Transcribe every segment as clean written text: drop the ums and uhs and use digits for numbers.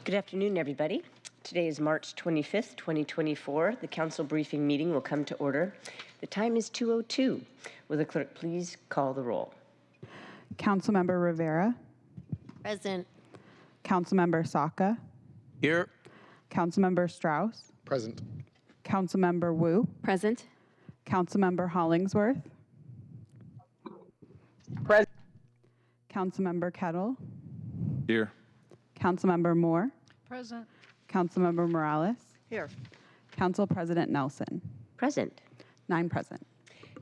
Good afternoon, everybody. Today is March 25th, 2024. The council briefing meeting will come to order. The time is 2:02. Will the clerk please call the roll? Councilmember Rivera. Present. Councilmember Saka. Here. Councilmember Strauss. Present. Councilmember Wu. Present. Councilmember Hollingsworth. Present. Councilmember Kettle. Here. Councilmember Moore. Present. Councilmember Morales. Here. Council President Nelson. Present. 9 present.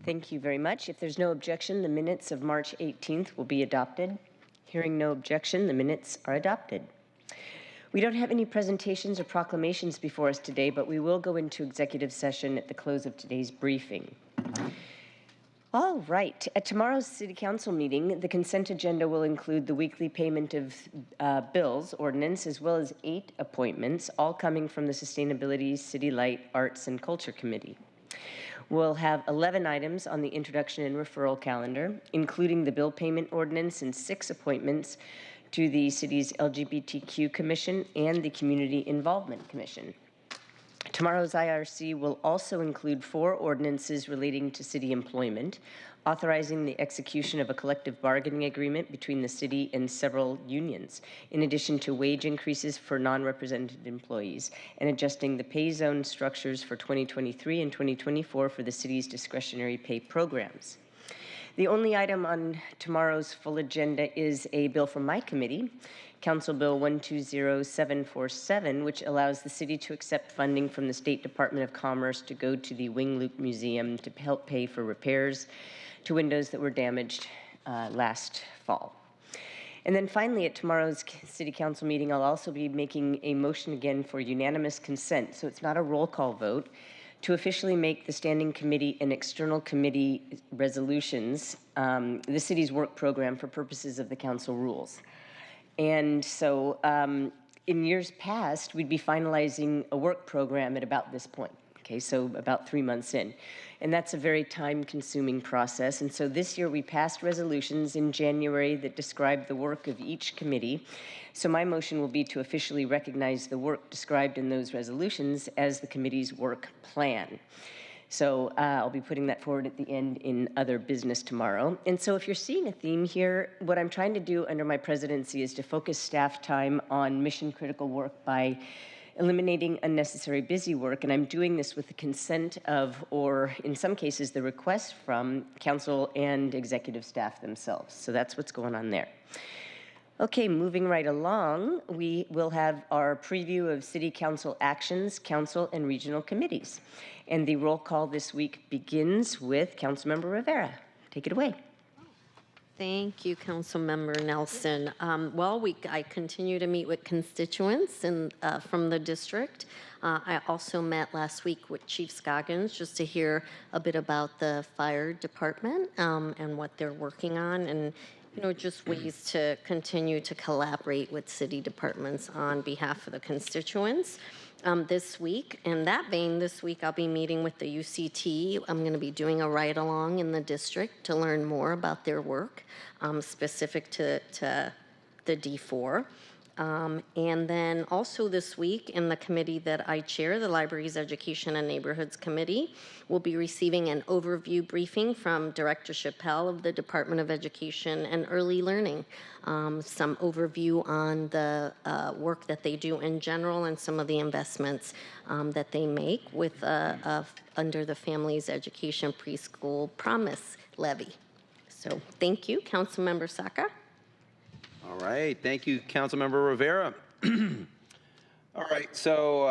Thank you very much. If there's no objection, the minutes of March 18th will be adopted. Hearing no objection, the minutes are adopted. We don't have any presentations or proclamations before us today, but we will go into executive session at the close of today's briefing. All right. At tomorrow's City Council meeting, the consent agenda will include the weekly payment of bills ordinance, as well as 8 appointments, all coming from the Sustainability, City Light, Arts, and Culture Committee. We'll have 11 items on the introduction and referral calendar, including the bill payment ordinance and 6 appointments to the city's LGBTQ Commission and the Community Involvement Commission. Tomorrow's IRC will also include 4 ordinances relating to city employment, authorizing the execution of a collective bargaining agreement between the city and several unions, in addition to wage increases for non-represented employees, and adjusting the pay zone structures for 2023 and 2024 for the city's discretionary pay programs. The only item on tomorrow's full agenda is a bill from my committee, Council Bill 120747, which allows the city to accept funding from the State Department of Commerce to go to the Wing Loop Museum to help pay for repairs to windows that were damaged last fall. And then finally, at tomorrow's City Council meeting, I'll also be making a motion again for unanimous consent, so it's not a roll call vote, to officially make the Standing Committee and External Committee resolutions the city's work program for purposes of the council rules. And so in years past, we'd be finalizing a work program at about this point, okay, so about 3 months in. And that's a very time-consuming process. And so this year we passed resolutions in January that describe the work of each committee. So my motion will be to officially recognize the work described in those resolutions as the committee's work plan. So I'll be putting that forward at the end in other business tomorrow. And so if you're seeing a theme here, what I'm trying to do under my presidency is to focus staff time on mission-critical work by eliminating unnecessary busy work. And I'm doing this with the consent of, or in some cases, the request from council and executive staff themselves. So that's what's going on there. Okay, moving right along, we will have our preview of City Council actions, council and regional committees. And the roll call this week begins with Councilmember Rivera. Take it away. Thank you, Councilmember Nelson. I continue to meet with constituents from the district. I also met last week with Chief Scoggins just to hear a bit about the fire department and what they're working on, and just ways to continue to collaborate with city departments on behalf of the constituents. This week, in that vein, this week I'll be meeting with the UCT. I'm going to be doing a ride-along in the district to learn more about their work specific to the D4. And then also this week in the committee that I chair, the Libraries, Education, and Neighborhoods Committee, we'll be receiving an overview briefing from Director Chappelle of the Department of Education and Early Learning. Some overview on the work that they do in general and some of the investments that they make with under the Families Education Preschool Promise Levy. So thank you, Councilmember Saka. All right. Thank you, Councilmember Rivera. All right. So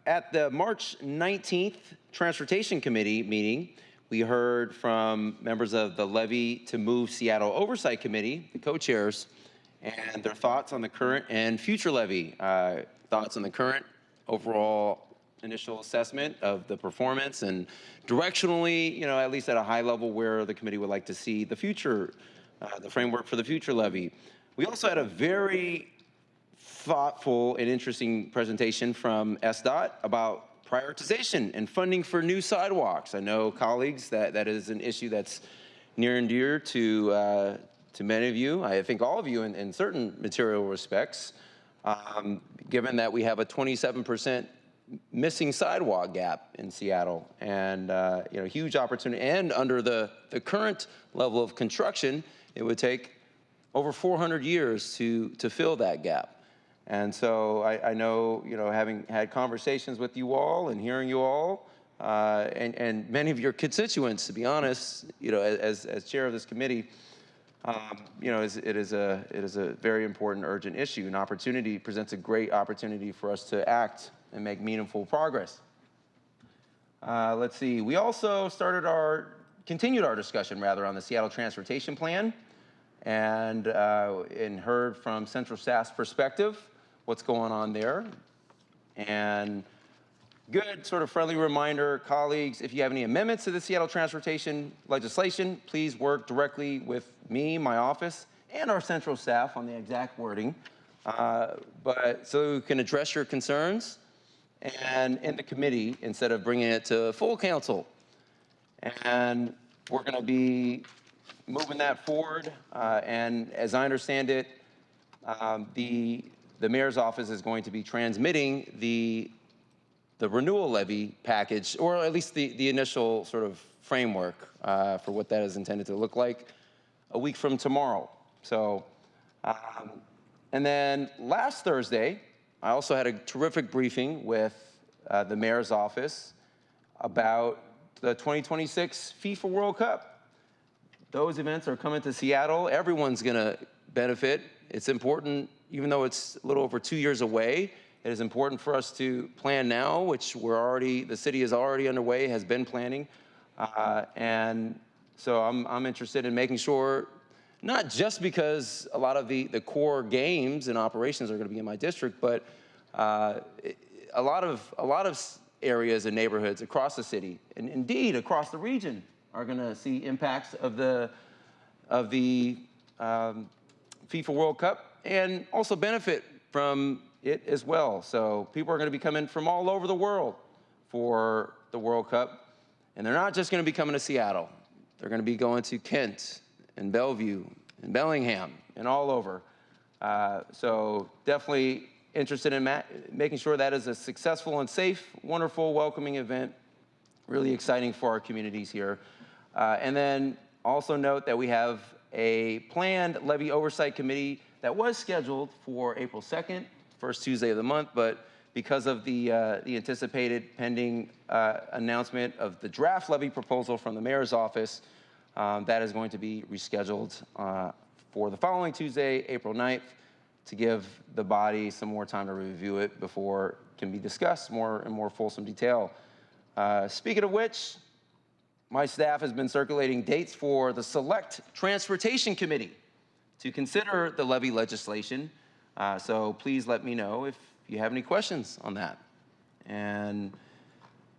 at the March 19th Transportation Committee meeting, we heard from members of the Levy to Move Seattle Oversight Committee, the co-chairs, and their thoughts on the current and future levy. Thoughts on the current overall initial assessment of the performance, and directionally, at least at a high level, where the committee would like to see the future, the framework for the future levy. We also had a very thoughtful and interesting presentation from SDOT about prioritization and funding for new sidewalks. I know, colleagues, that is an issue that's near and dear to many of you. I think all of you in certain material respects. given that we have a 27% missing sidewalk gap in Seattle, and huge opportunity. And under the current level of construction, it would take over 400 years to fill that gap. And so I know, having had conversations with you all and hearing you all, and many of your constituents, to be honest, as chair of this committee, it is a very important, urgent issue. An opportunity presents a great opportunity for us to act and make meaningful progress. Let's see. We also continued our discussion on the Seattle Transportation Plan, and heard from Central Staff's perspective what's going on there. And good sort of friendly reminder, colleagues, if you have any amendments to the Seattle transportation legislation, please work directly with me, my office, and our central staff on the exact wording, but so we can address your concerns and in the committee instead of bringing it to full council. And we're going to be moving that forward. And as I understand it, the mayor's office is going to be transmitting the renewal levy package, or at least the initial sort of framework for what that is intended to look like, a week from tomorrow. So, and then last Thursday, I also had a terrific briefing with the mayor's office about the 2026 FIFA World Cup. Those events are coming to Seattle. Everyone's going to benefit. It's important, even though it's a little over 2 years away. It is important for us to plan now, which the city is already underway, has been planning. And so I'm interested in making sure, not just because a lot of the core games and operations are going to be in my district, but a lot of areas and neighborhoods across the city, and indeed across the region, are going to see impacts of the FIFA World Cup and also benefit from it as well. So people are going to be coming from all over the world for the World Cup, and they're not just going to be coming to Seattle. They're going to be going to Kent and Bellevue and Bellingham and all over. So definitely interested in making sure that is a successful and safe, wonderful, welcoming event. Really exciting for our communities here. And then also note that we have a planned levy oversight committee that was scheduled for April 2nd, first Tuesday of the month, but because of the anticipated pending announcement of the draft levy proposal from the mayor's office, that is going to be rescheduled for the following Tuesday, April 9th, to give the body some more time to review it before it can be discussed in more fulsome detail. Speaking of which, my staff has been circulating dates for the Select Transportation Committee to consider the levy legislation. So please let me know if you have any questions on that. And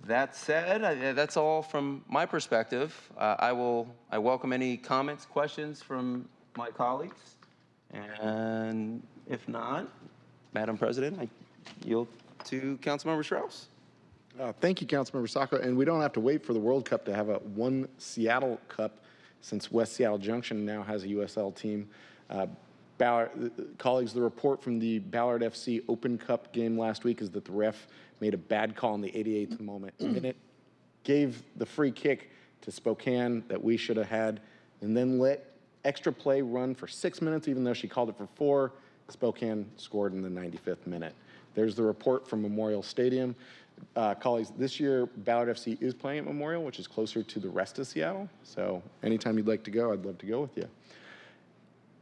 that said, that's all from my perspective. I welcome any comments, questions from my colleagues. And if not, Madam President, I yield to Councilmember Strauss. Thank you, Councilmember Sacco. And we don't have to wait for the World Cup to have a one Seattle Cup, since West Seattle Junction now has a USL team. Colleagues, the report from the Ballard FC Open Cup game last week is that the ref made a bad call in the 88th minute, gave the free kick to Spokane that we should have had, and then let extra play run for 6 minutes, even though she called it for 4. Spokane scored in the 95th minute. There's the report from Memorial Stadium. Colleagues, this year Ballard FC is playing at Memorial, which is closer to the rest of Seattle. So anytime you'd like to go, I'd love to go with you.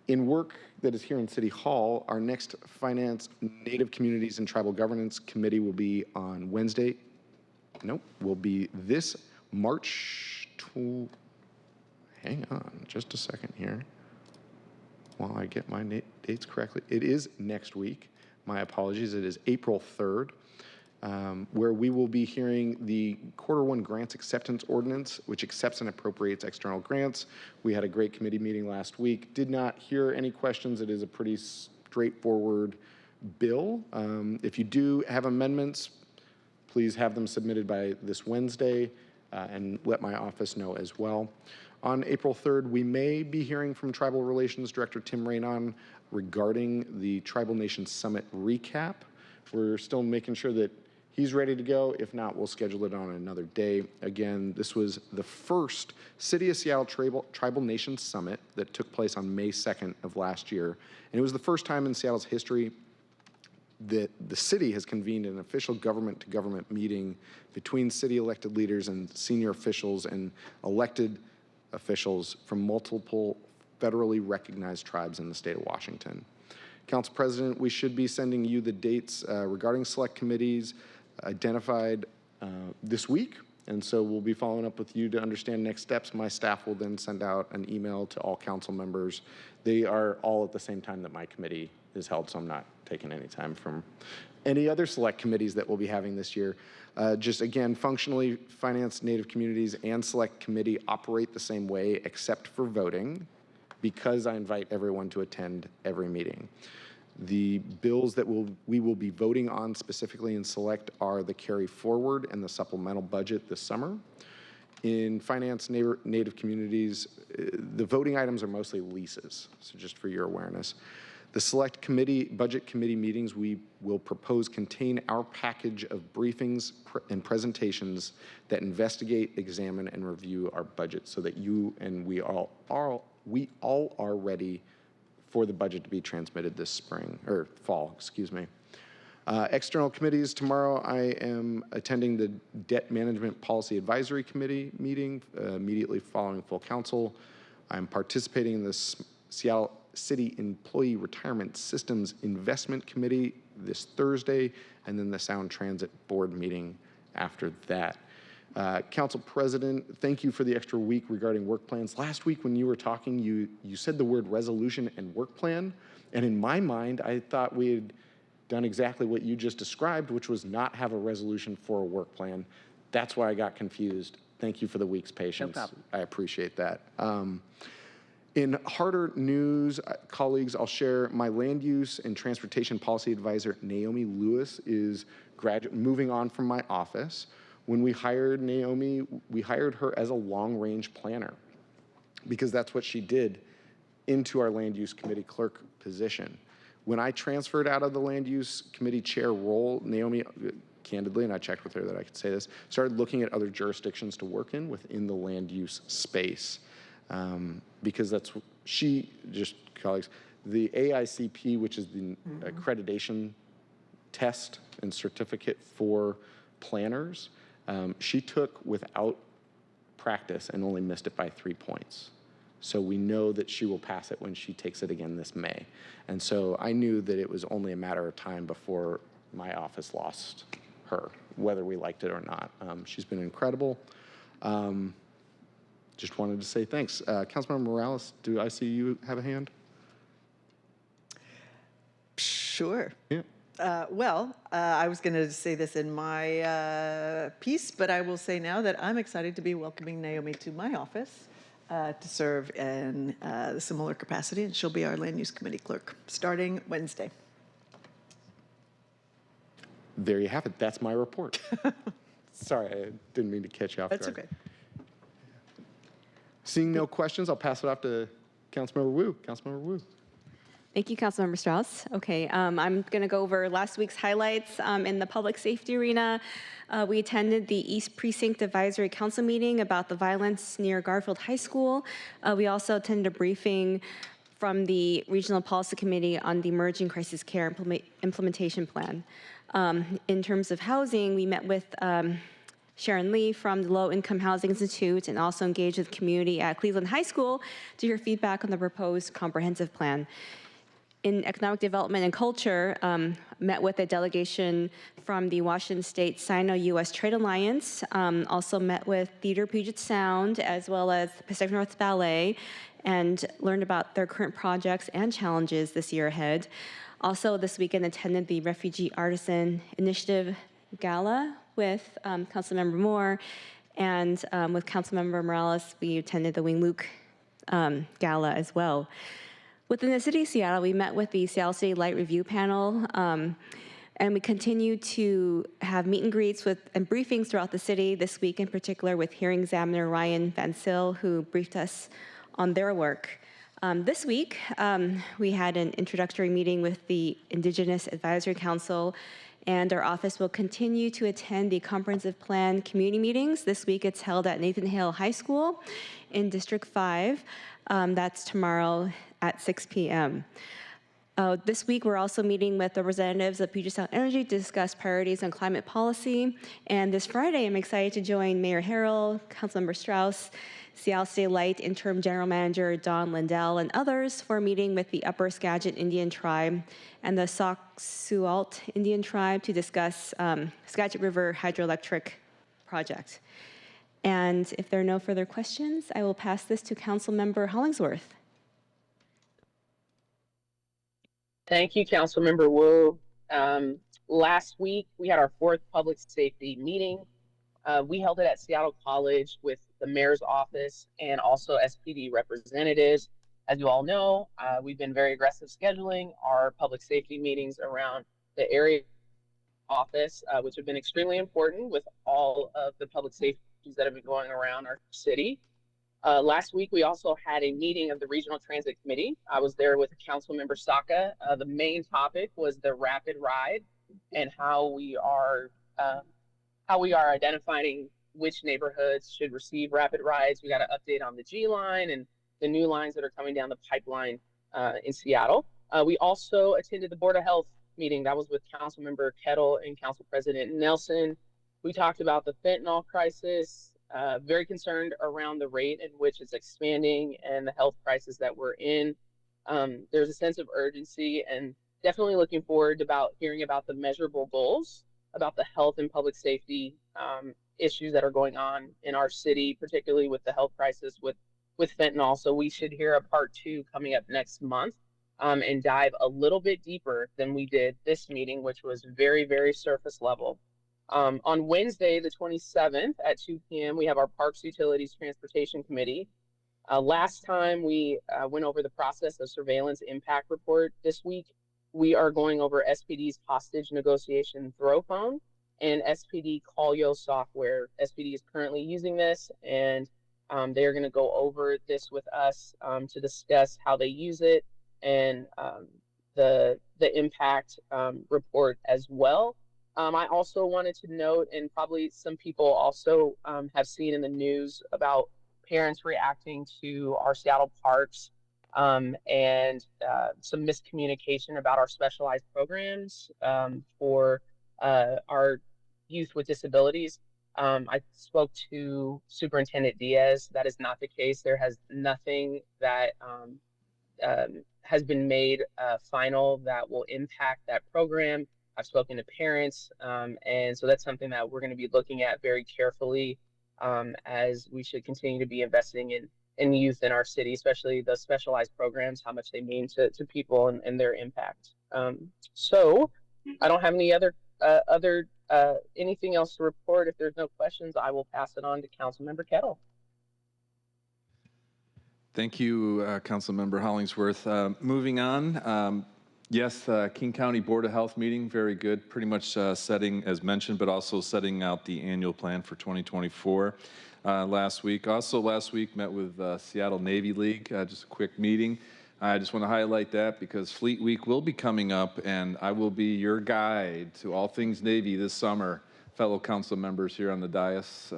In work that is here in City Hall, our next Finance, Native Communities, and Tribal Governance Committee will be on Wednesday. Will be this March 2. Hang on just a second here while I get my dates correctly. It is next week. My apologies. It is April 3rd. Where we will be hearing the Q1 Grants Acceptance Ordinance, which accepts and appropriates external grants. We had a great committee meeting last week. Did not hear any questions. It is a pretty straightforward bill. If you do have amendments, please have them submitted by this Wednesday and let my office know as well. On April 3rd, we may be hearing from Tribal Relations Director Tim Raynon regarding the Tribal Nations Summit recap. We're still making sure that he's ready to go. If not, we'll schedule it on another day. Again, this was the first City of Seattle Tribal Nations Summit that took place on May 2nd of last year. And it was the first time in Seattle's history that the city has convened an official government-to-government meeting between city elected leaders and senior officials and elected officials from multiple federally recognized tribes in the state of Washington. Council President, we should be sending you the dates regarding select committees identified this week, and so we'll be following up with you to understand next steps. My staff will then send out an email to all council members. They are all at the same time that my committee is held, so I'm not taking any time from any other select committees that we'll be having this year. Just again, functionally, Finance, Native Communities, and Select Committee operate the same way except for voting, because I invite everyone to attend every meeting. The bills that we will be voting on specifically in Select are the carry forward and the supplemental budget this summer. In Finance, Native Communities, the voting items are mostly leases, so just for your awareness. The Select Committee, Budget Committee meetings we will propose contain our package of briefings and presentations that investigate, examine, and review our budget so that you and we all are ready for the budget to be transmitted this spring, or fall, excuse me. External committees, tomorrow I am attending the Debt Management Policy Advisory Committee meeting immediately following full council. I'm participating in the Seattle City Employee Retirement Systems Investment Committee this Thursday, and then the Sound Transit Board meeting after that. Council President, thank you for the extra week regarding work plans. Last week when you were talking, you said the word resolution and work plan, and in my mind, I thought we had done exactly what you just described, which was not have a resolution for a work plan. That's why I got confused. Thank you for the week's patience. No problem. I appreciate that. In harder news, colleagues, I'll share my land use and transportation policy advisor, Naomi Lewis, is moving on from my office. When we hired Naomi, we hired her as a long-range planner because that's what she did into our land use committee clerk position. When I transferred out of the land use committee chair role, Naomi, candidly, and I checked with her that I could say this, started looking at other jurisdictions to work in within the land use space. Because that's what colleagues, the AICP, which is the accreditation test and certificate for planners, she took without practice and only missed it by 3 points. So we know that she will pass it when she takes it again this May. And so I knew that it was only a matter of time before my office lost her, whether we liked it or not. She's been incredible. Just wanted to say thanks. Councilmember Morales, do I see you have a hand? Sure. Yeah. I was going to say this in my piece, but I will say now that I'm excited to be welcoming Naomi to my office to serve in a similar capacity, and she'll be our land use committee clerk starting Wednesday. There you have it. That's my report. Sorry, I didn't mean to catch you off guard. That's okay. Seeing no questions, I'll pass it off to Councilmember Wu. Councilmember Wu. Thank you, Councilmember Strauss. Okay, I'm going to go over last week's highlights in the public safety arena. We attended the East Precinct Advisory Council meeting about the violence near Garfield High School. We also attended a briefing from the Regional Policy Committee on the Emerging Crisis Care Implementation Plan. In terms of housing, we met with Sharon Lee from the Low Income Housing Institute and also engaged with the community at Cleveland High School to hear feedback on the proposed comprehensive plan. In economic development and culture, met with a delegation from the Washington State Sino-U.S. Trade Alliance, also met with Theater Puget Sound as well as Pacific Northwest Ballet, and learned about their current projects and challenges this year ahead. Also this weekend attended the Refugee Artisan Initiative Gala with Councilmember Moore, and with Councilmember Morales, we attended the Wing Luke Gala as well. Within the city of Seattle, we met with the Seattle City Light Review Panel. And we continue to have meet and greets and briefings throughout the city, this week in particular with hearing examiner Ryan Van Sil, who briefed us on their work. This week, we had an introductory meeting with the Indigenous Advisory Council, and our office will continue to attend the Comprehensive Plan community meetings. This week, it's held at Nathan Hale High School in District 5. That's tomorrow at 6 p.m. This week, we're also meeting with representatives of Puget Sound Energy to discuss priorities on climate policy. And this Friday, I'm excited to join Mayor Harrell, Councilmember Strauss, Seattle State Light Interim General Manager Don Lindell, and others for a meeting with the Upper Skagit Indian Tribe and the Sauk-Sualt Indian Tribe to discuss Skagit River Hydroelectric Project. And if there are no further questions, I will pass this to Councilmember Hollingsworth. Thank you, Councilmember Wu. Last week, we had our 4th public safety meeting. We held it at Seattle College with the mayor's office and also SPD representatives. As you all know, we've been very aggressive scheduling our public safety meetings around the area office, which have been extremely important with all of the public safeties that have been going around our city. Last week, we also had a meeting of the Regional Transit Committee. I was there with Councilmember Saka. The main topic was the rapid ride and how we are identifying which neighborhoods should receive rapid rides. We got an update on the G line and the new lines that are coming down the pipeline in Seattle. We also attended the Board of Health meeting. That was with Councilmember Kettle and Council President Nelson. We talked about the fentanyl crisis, very concerned around the rate in which it's expanding and the health crisis that we're in. There's a sense of urgency and definitely looking forward to hearing about the measurable goals about the health and public safety issues that are going on in our city, particularly with the health crisis with fentanyl. So we should hear a part 2 coming up next month and dive a little bit deeper than we did this meeting, which was very, very surface level. On Wednesday, the 27th at 2 p.m., we have our Parks, Utilities, Transportation Committee. Last time we went over the process of surveillance impact report. This week, we are going over SPD's hostage negotiation throw phone and SPD Call-Yo software. SPD is currently using this, and they're going to go over this with us to discuss how they use it and the impact report as well. I also wanted to note, and probably some people also have seen in the news about parents reacting to our Seattle parks and some miscommunication about our specialized programs for our youth with disabilities. I spoke to Superintendent Diaz. That is not the case. There has nothing that has been made final that will impact that program. I've spoken to parents, and so that's something that we're going to be looking at very carefully as we should continue to be investing in youth in our city, especially the specialized programs, how much they mean to people and their impact. So I don't have any anything else to report. If there's no questions, I will pass it on to Councilmember Kettle. Thank you, Councilmember Hollingsworth. Moving on. Yes, King County Board of Health meeting, very good. Pretty much setting, as mentioned, but also setting out the annual plan for 2024 last week. Also last week met with Seattle Navy League, just a quick meeting. I just want to highlight that because Fleet Week will be coming up, and I will be your guide to all things Navy this summer, fellow council members here on the dais.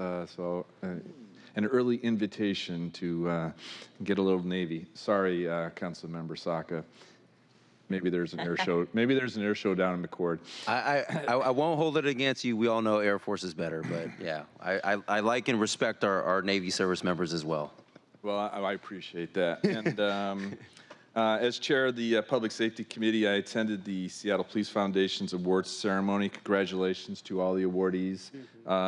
An early invitation to get a little Navy. Sorry, Councilmember Saka. Maybe there's an air show. Maybe there's an air show down in McCord. I won't hold it against you. We all know Air Force is better, but yeah, I like and respect our Navy service members as well. Well, I appreciate that. And as chair of the Public Safety Committee, I attended the Seattle Police Foundation's awards ceremony. Congratulations to all the awardees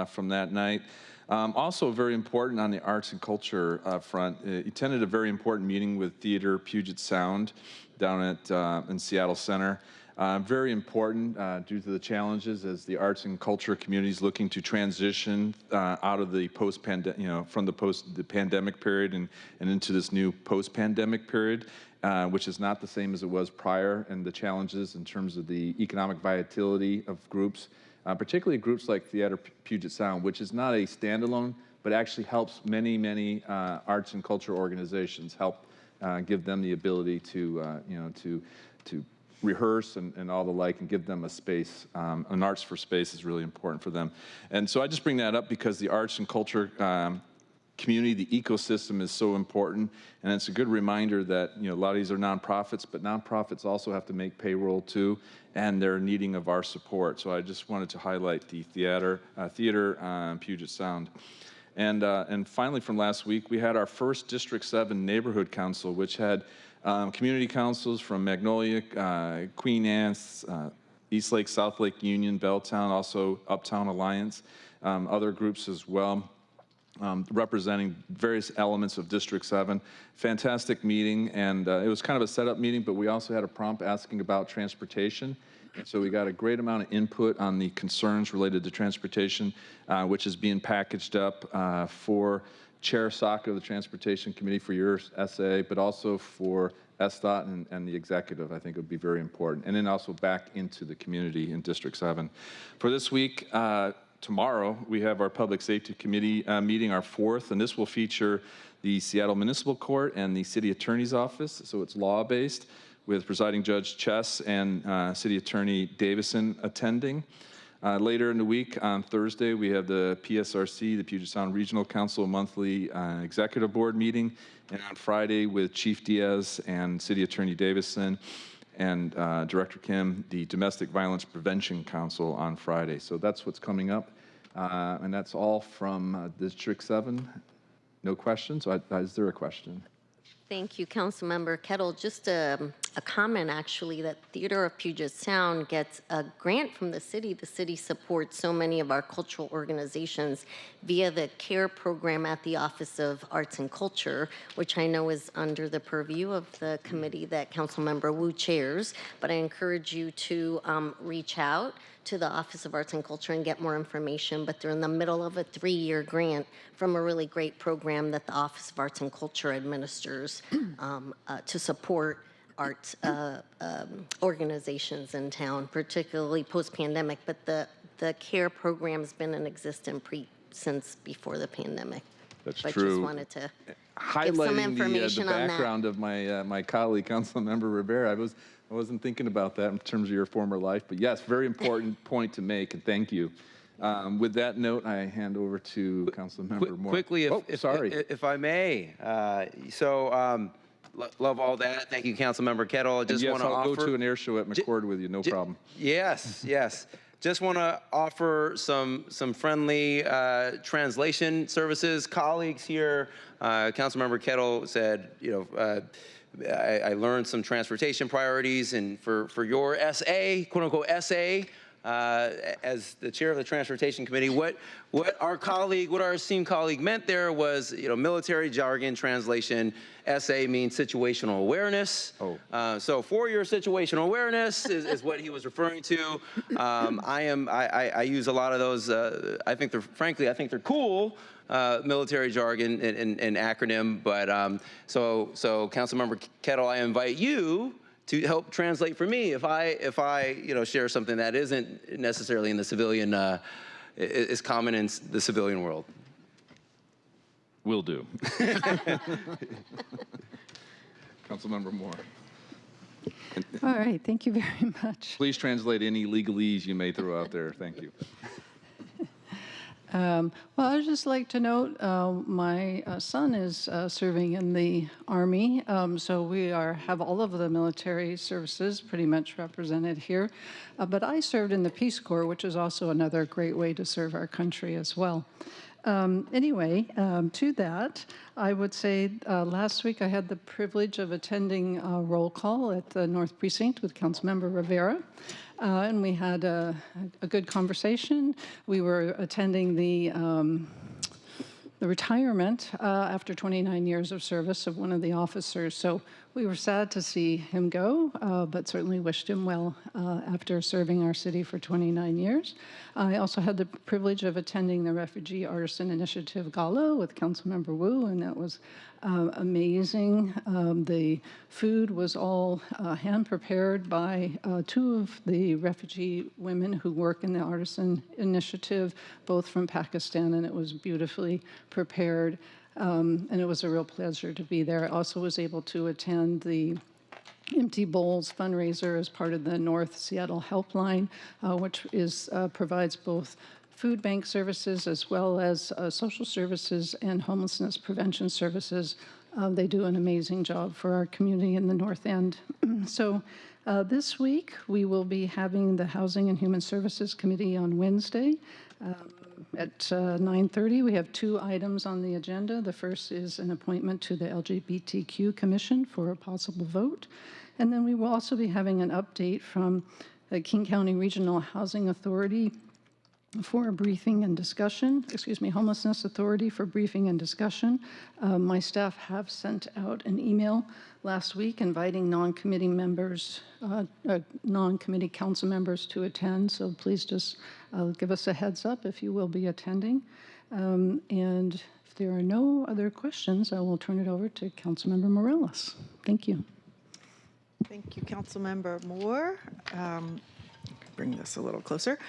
from that night. Also very important on the arts and culture front, attended a very important meeting with Theater Puget Sound down at in Seattle Center. Very important due to the challenges as the arts and culture community is looking to transition out of the post-pandemic, from the pandemic period and into this new post-pandemic period. which is not the same as it was prior, and the challenges in terms of the economic vitality of groups, particularly groups like Theater Puget Sound, which is not a standalone, but actually helps many, many arts and culture organizations, help give them the ability to, to rehearse and all the like, and give them a space. An arts for space is really important for them. And so I just bring that up because the arts and culture community, the ecosystem is so important, and it's a good reminder that a lot of these are nonprofits, but nonprofits also have to make payroll too, and they're needing of our support. So I just wanted to highlight the theater Puget Sound. And finally, from last week, we had our first District 7 Neighborhood Council, which had community councils from Magnolia, Queen Anne's, East Lake, South Lake Union, Belltown, also Uptown Alliance, other groups as well. Representing various elements of District 7. Fantastic meeting, and it was kind of a setup meeting, but we also had a prompt asking about transportation. And so we got a great amount of input on the concerns related to transportation, which is being packaged up for Chair Saka of the Transportation Committee for your essay, but also for SDOT and the executive. I think it would be very important. And then also back into the community in District 7. For this week, tomorrow, we have our Public Safety Committee meeting, our fourth, and this will feature the Seattle Municipal Court and the City Attorney's Office, so it's law-based, with Presiding Judge Chess and City Attorney Davison attending. Later in the week, on Thursday, we have the PSRC, the Puget Sound Regional Council monthly executive board meeting, and on Friday with Chief Diaz and City Attorney Davison and Director Kim, the Domestic Violence Prevention Council on Friday. So that's what's coming up, and that's all from District 7. No questions? Is there a question? Thank you, Councilmember Kettle. Just a comment, actually, that Theater of Puget Sound gets a grant from the city. The city supports so many of our cultural organizations via the CARE program at the Office of Arts and Culture, which I know is under the purview of the committee that Councilmember Wu chairs. But I encourage you to reach out to the Office of Arts and Culture and get more information, but they're in the middle of a 3-year grant from a really great program that the Office of Arts and Culture administers to support arts organizations in town, particularly post-pandemic, but the CARE program's been in existence since before the pandemic. That's but true. I just wanted to Highlighting give some information the on background of my colleague, Councilmember Rivera. I wasn't thinking about that in terms of your former life, but yes, very important point to make, and thank you. With that note, I hand over to Councilmember Moore. Quickly, sorry. if I may. Love all that. Thank you, Councilmember Kettle. I just want to offer. I'll go to an air show at McCord with you, no problem. Yes, yes. Just want to offer some friendly translation services. Colleagues here, Councilmember Kettle said, I learned some transportation priorities, and for your essay, quote unquote essay, as the chair of the Transportation Committee, what our esteemed colleague meant there was, military jargon translation. SA means situational awareness. So for your situational awareness is what he was referring to. I use a lot of those. I think they're cool. Military jargon and acronym, but so Councilmember Kettle, I invite you to help translate for me if I share something that isn't necessarily in the civilian is common in the civilian world. Will do. Councilmember Moore. All right, thank you very much. Please translate any legalese you may throw out there. Thank you. Well, I'd just like to note my son is serving in the Army, so we have all of the military services pretty much represented here. But I served in the Peace Corps, which is also another great way to serve our country as well. Anyway, to that, I would say last week I had the privilege of attending a roll call at the North Precinct with Councilmember Rivera. And we had a good conversation. We were attending the retirement after 29 years of service of one of the officers. So we were sad to see him go, but certainly wished him well after serving our city for 29 years. I also had the privilege of attending the Refugee Artisan Initiative Gala with Councilmember Wu, and that was amazing. The food was all hand-prepared by two of the refugee women who work in the Artisan Initiative, both from Pakistan, and it was beautifully prepared. And it was a real pleasure to be there. I also was able to attend the Empty Bowls fundraiser as part of the North Seattle Helpline, which provides both food bank services as well as social services and homelessness prevention services. They do an amazing job for our community in the North End. So this week, we will be having the Housing and Human Services Committee on Wednesday. At 9:30, we have 2 items on the agenda. The first is an appointment to the LGBTQ Commission for a possible vote. And then we will also be having an update from the King County Regional Housing Authority for a briefing and discussion, Homelessness Authority for briefing and discussion. My staff have sent out an email last week inviting non-committee members, non-committee council members to attend. So please just give us a heads up if you will be attending. And if there are no other questions, I will turn it over to Councilmember Morales. Thank you. Thank you, Councilmember Moore. Bring this a little closer.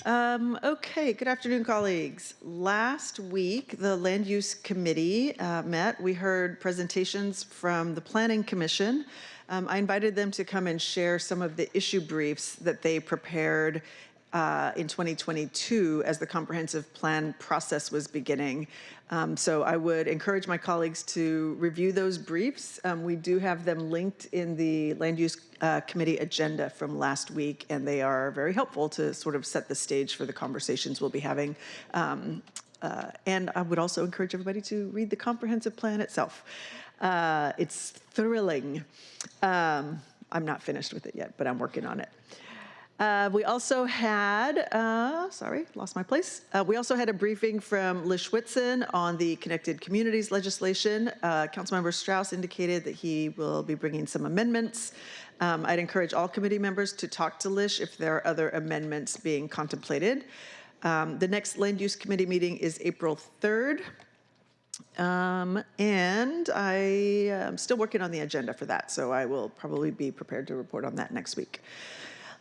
Okay, good afternoon, colleagues. Last week, the Land Use Committee met. We heard presentations from the Planning Commission. I invited them to come and share some of the issue briefs that they prepared in 2022 as the comprehensive plan process was beginning. So I would encourage my colleagues to review those briefs. We do have them linked in the Land Use Committee agenda from last week, and they are very helpful to sort of set the stage for the conversations we'll be having. And I would also encourage everybody to read the comprehensive plan itself. It's thrilling. I'm not finished with it yet, but I'm working on it. We also had, sorry, lost my place. We also had a briefing from Liz Schwitzen on the Connected Communities legislation. Councilmember Strauss indicated that he will be bringing some amendments. I'd encourage all committee members to talk to Liz if there are other amendments being contemplated. The next Land Use Committee meeting is April 3rd. And I am still working on the agenda for that, so I will probably be prepared to report on that next week.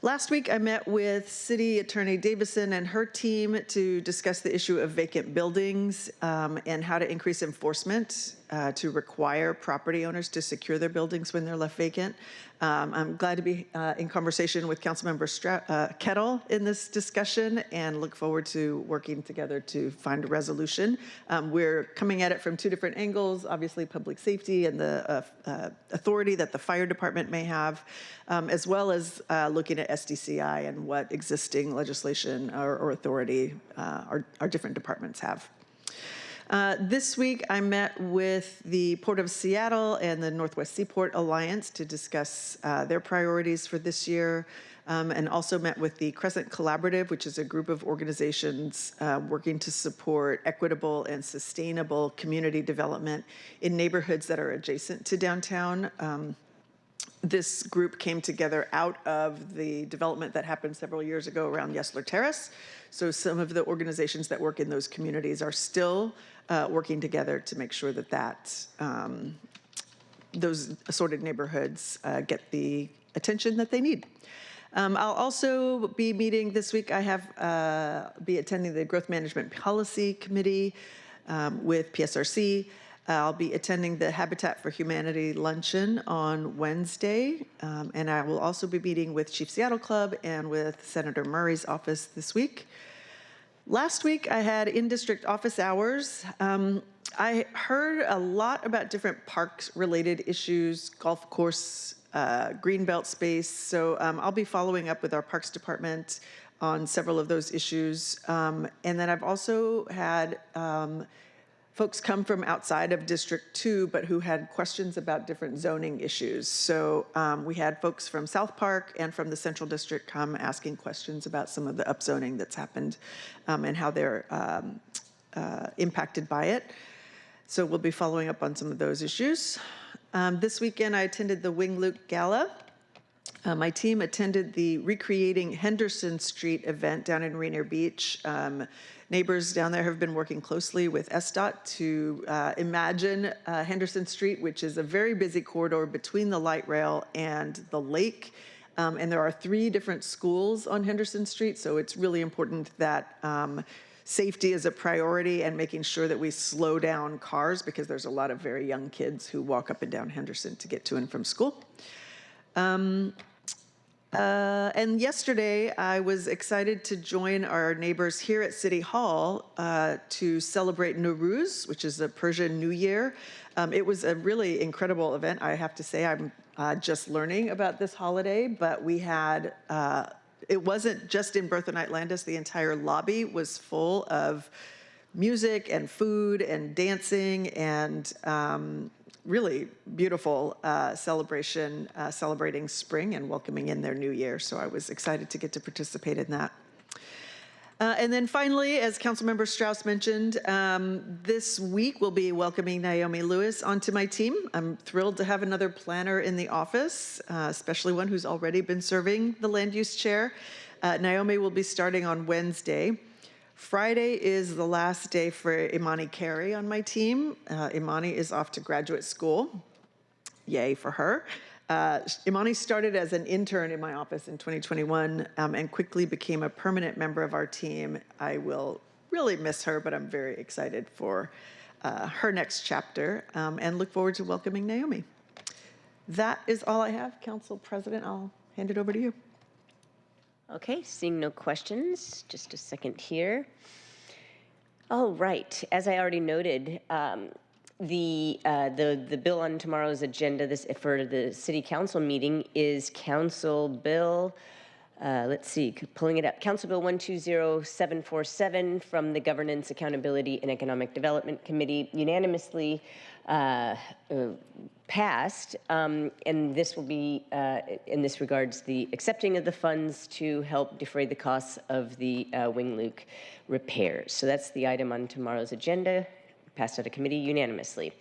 Last week, I met with City Attorney Davison and her team to discuss the issue of vacant buildings and how to increase enforcement to require property owners to secure their buildings when they're left vacant. I'm glad to be in conversation with Councilmember Kettle in this discussion and look forward to working together to find a resolution. We're coming at it from 2 different angles, obviously public safety and the authority that the fire department may have, as well as looking at SDCI and what existing legislation or authority our different departments have. This week, I met with the Port of Seattle and the Northwest Seaport Alliance to discuss their priorities for this year, and also met with the Crescent Collaborative, which is a group of organizations working to support equitable and sustainable community development in neighborhoods that are adjacent to downtown. This group came together out of the development that happened several years ago around Yesler Terrace. So some of the organizations that work in those communities are still working together to make sure that those assorted neighborhoods get the attention that they need. I'll also be meeting this week. I have be attending the Growth Management Policy Committee with PSRC. I'll be attending the Habitat for Humanity luncheon on Wednesday, and I will also be meeting with Chief Seattle Club and with Senator Murray's office this week. Last week, I had in-district office hours. I heard a lot about different parks-related issues, golf course, greenbelt space, so I'll be following up with our Parks Department on several of those issues. And then I've also had folks come from outside of District 2, but who had questions about different zoning issues. So we had folks from South Park and from the Central District come asking questions about some of the upzoning that's happened and how they're impacted by it. So we'll be following up on some of those issues. This weekend, I attended the Wing Luke Gala. My team attended the Recreating Henderson Street event down in Rainier Beach. Neighbors down there have been working closely with SDOT to imagine Henderson Street, which is a very busy corridor between the light rail and the lake. And there are 3 different schools on Henderson Street, so it's really important that safety is a priority and making sure that we slow down cars because there's a lot of very young kids who walk up and down Henderson to get to and from school. And yesterday, I was excited to join our neighbors here at City Hall to celebrate Nowruz, which is a Persian New Year. It was a really incredible event, I have to say. I'm just learning about this holiday, but we had, it wasn't just in Bertha Knight Landis, the entire lobby was full of music and food and dancing and really beautiful celebration, celebrating spring and welcoming in their new year. So I was excited to get to participate in that. And then finally, as Councilmember Strauss mentioned, this week we'll be welcoming Naomi Lewis onto my team. I'm thrilled to have another planner in the office, especially one who's already been serving the land use chair. Naomi will be starting on Wednesday. Friday is the last day for Imani Carey on my team. Imani is off to graduate school. Yay for her. Imani started as an intern in my office in 2021 and quickly became a permanent member of our team. I will really miss her, but I'm very excited for her next chapter and look forward to welcoming Naomi. That is all I have, Council President. I'll hand it over to you. Okay, seeing no questions, just a second here. All right, as I already noted, the bill on tomorrow's agenda for the City Council meeting is Council Bill, let's see, pulling it up, Council Bill 120747 from the Governance, Accountability, and Economic Development Committee, unanimously passed, and this will be, in this regards, the accepting of the funds to help defray the costs of the Wing Luke repairs. So that's the item on tomorrow's agenda, passed out of committee unanimously.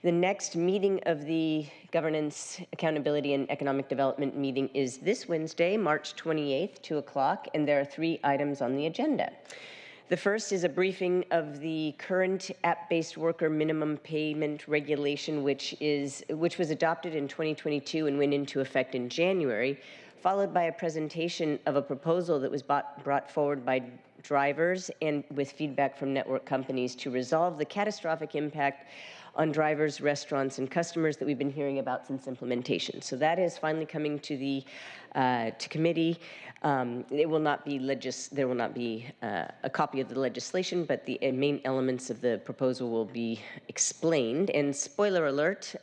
The next meeting of the Governance, Accountability, and Economic Development meeting is this Wednesday, March 28th, 2 o'clock, and there are 3 items on the agenda. The first is a briefing of the current app-based worker minimum payment regulation, which was adopted in 2022 and went into effect in January, followed by a presentation of a proposal that was brought forward by drivers and with feedback from network companies to resolve the catastrophic impact on drivers, restaurants, and customers that we've been hearing about since implementation. So that is finally coming to the to committee. There will not be a copy of the legislation, but the main elements of the proposal will be explained. And spoiler alert,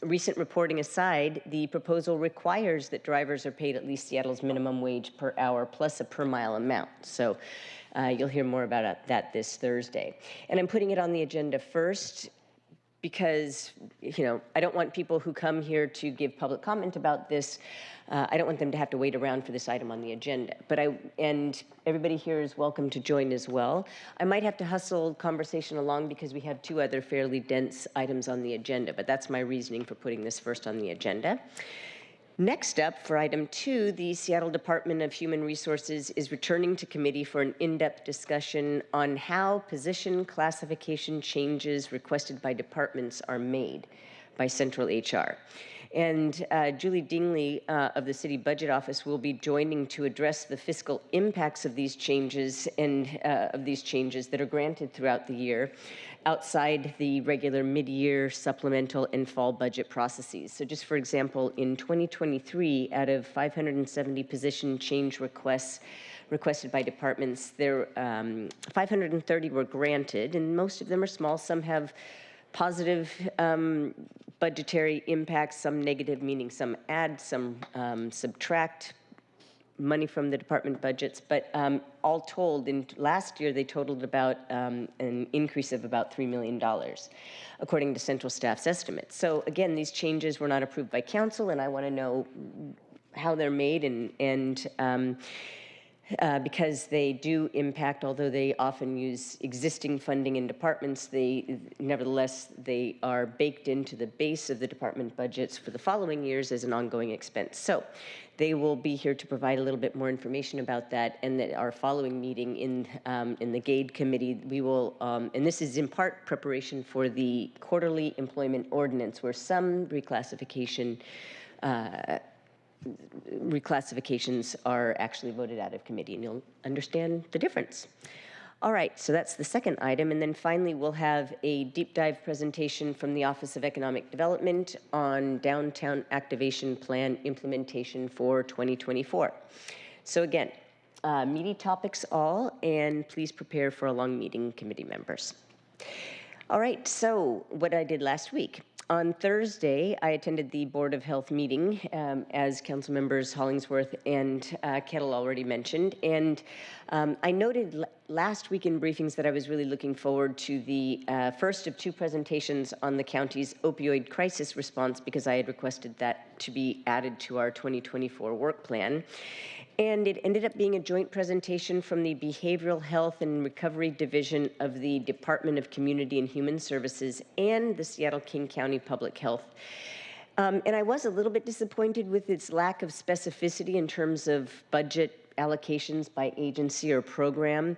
recent reporting aside, the proposal requires that drivers are paid at least Seattle's minimum wage per hour plus a per mile amount. So you'll hear more about that this Thursday. And I'm putting it on the agenda first because, I don't want people who come here to give public comment about this, I don't want them to have to wait around for this item on the agenda. And everybody here is welcome to join as well. I might have to hustle conversation along because we have 2 other fairly dense items on the agenda, but that's my reasoning for putting this first on the agenda. Next up, for item 2, the Seattle Department of Human Resources is returning to committee for an in-depth discussion on how position classification changes requested by departments are made by Central HR. And Julie Dingley of the City Budget Office will be joining to address the fiscal impacts of these changes and that are granted throughout the year outside the regular mid-year, supplemental, and fall budget processes. So just for example, in 2023, out of 570 position change requests requested by departments, 530 were granted, and most of them are small. Some have positive budgetary impacts, some negative, meaning some add, some subtract money from the department budgets, but all told, in last year they totaled about an increase of about $3 million, according to central staff's estimates. So again, these changes were not approved by council, and I want to know how they're made and because they do impact, although they often use existing funding in departments, nevertheless, they are baked into the base of the department budgets for the following years as an ongoing expense. So they will be here to provide a little bit more information about that, and that our following meeting in the GAID committee, we will, and this is in part preparation for the quarterly employment ordinance, where some reclassifications are actually voted out of committee, and you'll understand the difference. All right, so that's the second item. And then finally, we'll have a deep dive presentation from the Office of Economic Development on Downtown Activation Plan implementation for 2024. So again, meaty topics all, and please prepare for a long meeting, committee members. All right, so what I did last week. On Thursday, I attended the Board of Health meeting, as Council Members Hollingsworth and Kettle already mentioned. And I noted last week in briefings that I was really looking forward to the first of two presentations on the county's opioid crisis response, because I had requested that to be added to our 2024 work plan. And it ended up being a joint presentation from the Behavioral Health and Recovery Division of the Department of Community and Human Services and the Seattle-King County Public Health. And I was a little bit disappointed with its lack of specificity in terms of budget allocations by agency or program.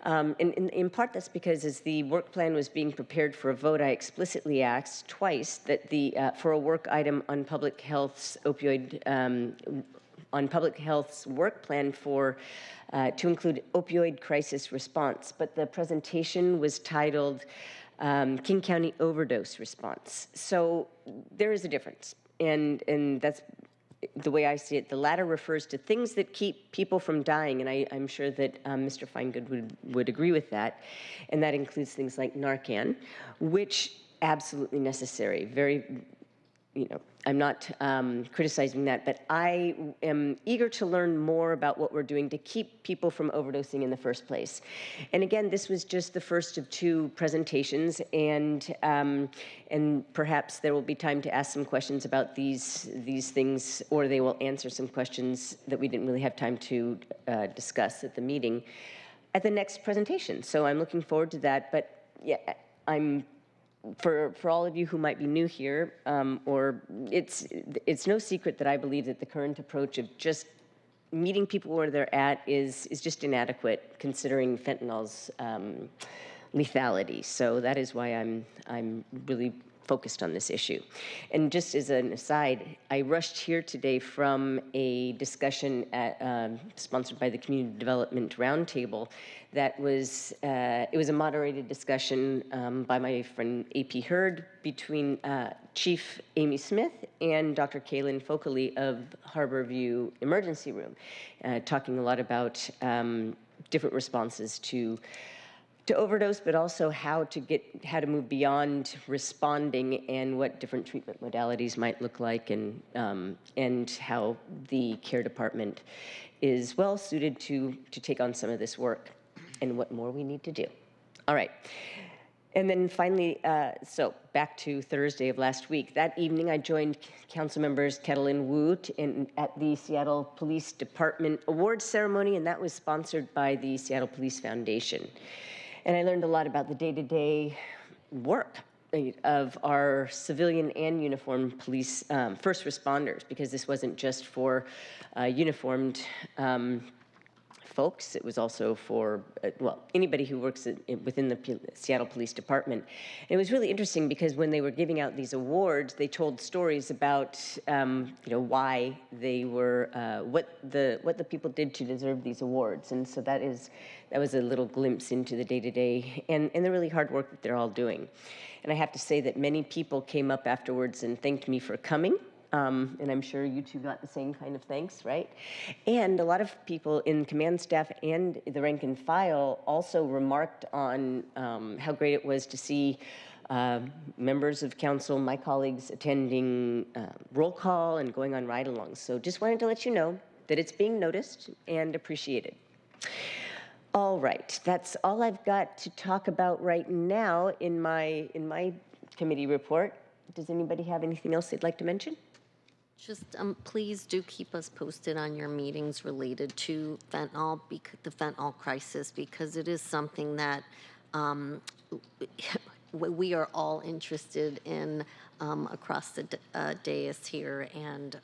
And in part, that's because as the work plan was being prepared for a vote, I explicitly asked twice that for a work item on public health's work plan to include opioid crisis response, but the presentation was titled King County Overdose Response. So there is a difference, and that's the way I see it. The latter refers to things that keep people from dying, and I'm sure that Mr. Feingood would agree with that, and that includes things like Narcan, which absolutely necessary, very, I'm not criticizing that, but I am eager to learn more about what we're doing to keep people from overdosing in the first place. And again, this was just the first of two presentations, and perhaps there will be time to ask some questions about these things, or they will answer some questions that we didn't really have time to discuss at the meeting at the next presentation. So I'm looking forward to that, but yeah, for all of you who might be new here, or it's no secret that I believe that the current approach of just meeting people where they're at is just inadequate, considering fentanyl's lethality. So that is why I'm really focused on this issue. And just as an aside, I rushed here today from a discussion sponsored by the Community Development Roundtable that was, it was a moderated discussion by my friend AP Hurd between Chief Amy Smith and Dr. Kaylin Fokley of Harborview Emergency Room, talking a lot about different responses to overdose, but also how to move beyond responding and what different treatment modalities might look like, and how the care department is well suited to take on some of this work, and what more we need to do. All right. And then finally, so back to Thursday of last week. That evening, I joined Council Members Kettle and Wu at the Seattle Police Department Awards ceremony, and that was sponsored by the Seattle Police Foundation. And I learned a lot about the day-to-day work of our civilian and uniformed police first responders, because this wasn't just for uniformed folks. It was also for, anybody who works within the Seattle Police Department. And it was really interesting because when they were giving out these awards, they told stories about, why they were, what the people did to deserve these awards. And so that was a little glimpse into the day-to-day and the really hard work that they're all doing. And I have to say that many people came up afterwards and thanked me for coming. And I'm sure you two got the same kind of thanks, right? And a lot of people in command staff and the rank and file also remarked on how great it was to see members of council, my colleagues, attending roll call and going on ride-alongs. So just wanted to let you know that it's being noticed and appreciated. All right, that's all I've got to talk about right now in my committee report. Does anybody have anything else they'd like to mention? Just please do keep us posted on your meetings related to fentanyl, the fentanyl crisis, because it is something that we are all interested in across the dais here, and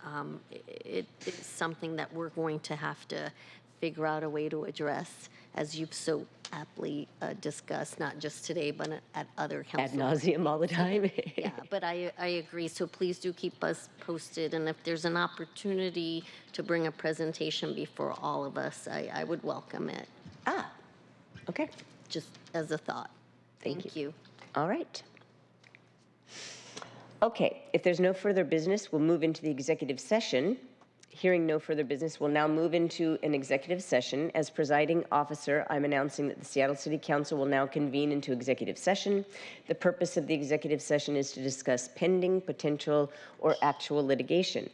it's something that we're going to have to figure out a way to address, as you've so aptly discussed, not just today, but at other council. Ad nauseum all the time. Yeah, but I agree. So please do keep us posted. And if there's an opportunity to bring a presentation before all of us, I would welcome it, Ah, okay. just as a thought. Thank you. All right. Okay, if there's no further business, we'll move into the executive session. Hearing no further business, we'll now move into an executive session. As presiding officer, I'm announcing that the Seattle City Council will now convene into executive session. The purpose of the executive session is to discuss pending, potential, or actual litigation.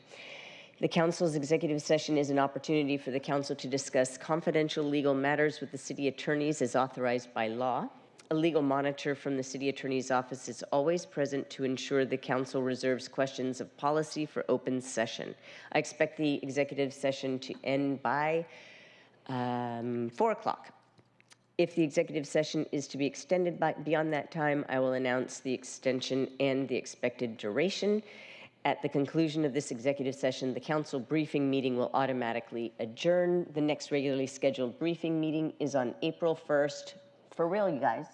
The council's executive session is an opportunity for the council to discuss confidential legal matters with the city attorneys as authorized by law. A legal monitor from the city attorney's office is always present to ensure the council reserves questions of policy for open session. I expect the executive session to end by 4 o'clock. If the executive session is to be extended beyond that time, I will announce the extension and the expected duration. At the conclusion of this executive session, the council briefing meeting will automatically adjourn. The next regularly scheduled briefing meeting is on April 1st, for real, you guys,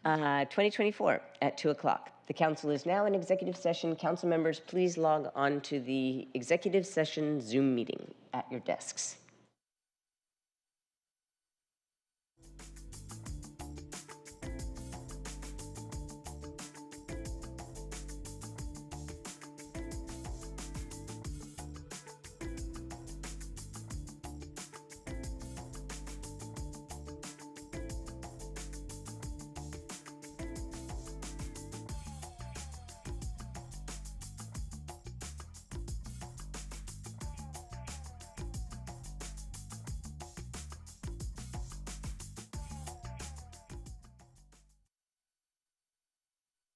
2024 at 2 o'clock. The council is now in executive session. Council members, please log on to the executive session Zoom meeting at your desks.